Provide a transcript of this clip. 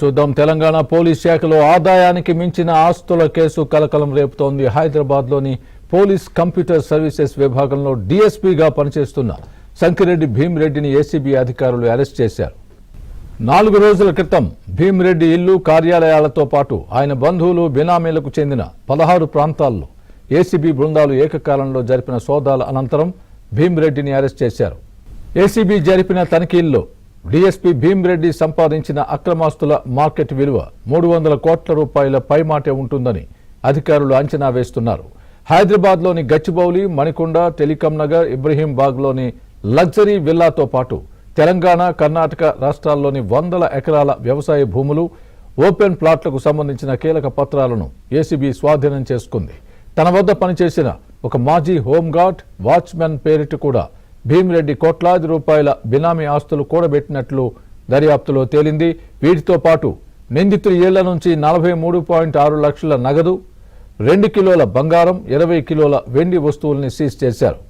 చూద్దాం. తెలంగాణ పోలీస్ శాఖలో ఆదాయానికి మించిన ఆస్తుల కేసు కలకలం రేపుతోంది. హైదరాబాద్లోని పోలీస్ కంప్యూటర్ సర్వీసెస్ విభాగంలో డీఎస్పీగా పనిచేస్తున్న సంకిరెడ్డి భీమిరెడ్డిని ఏసీబీ అధికారులు అరెస్ట్ చేశారు. 4 రోజుల క్రితం భీమిరెడ్డి ఇల్లు, కార్యాలయాలతో పాటు ఆయన బంధువులు, బినామీలకు చెందిన 16 ప్రాంతాల్లో ఏసీబీ బృందాలు ఏకకాలంలో జరిపిన సోదాల అనంతరం భీమిరెడ్డిని అరెస్ట్ చేశారు. ఏసీబీ జరిపిన తనిఖీల్లో డీఎస్పీ భీమిరెడ్డి సంపాదించిన అక్రమాస్తుల మార్కెట్ విలువ 300 కోట్ల రూపాయల పైమాటే ఉంటుందని అధికారులు అంచనా వేస్తున్నారు. హైదరాబాద్లోని గచ్చిబౌలి, మణికొండ, టెలికాం నగర్, ఇబ్రహీంబాగ్లోని లగ్జరీ విల్లాతో పాటు తెలంగాణ, కర్ణాటక రాష్ట్రాల్లోని వందల ఎకరాల వ్యవసాయ భూములు, ఓపెన్ ప్లాట్లకు సంబంధించిన కీలక పత్రాలను ఏసీబీ స్వాధీనం చేసుకుంది. తన వద్ద పనిచేసిన ఒక మాజీ హోంగార్డ్, వాచ్మెన్ పేరిట కూడా భీమిరెడ్డి కోట్లాది రూపాయల బినామీ ఆస్తులు కూడబెట్టినట్లు దర్యాప్తులో తేలింది. వీటితో పాటు నిందితుడి ఏళ్ల నుంచి 43.6 లక్షల నగదు, 2 కిలోల బంగారం, 20 కిలోల వెండి వస్తువుల్ని సీజ్ చేశారు.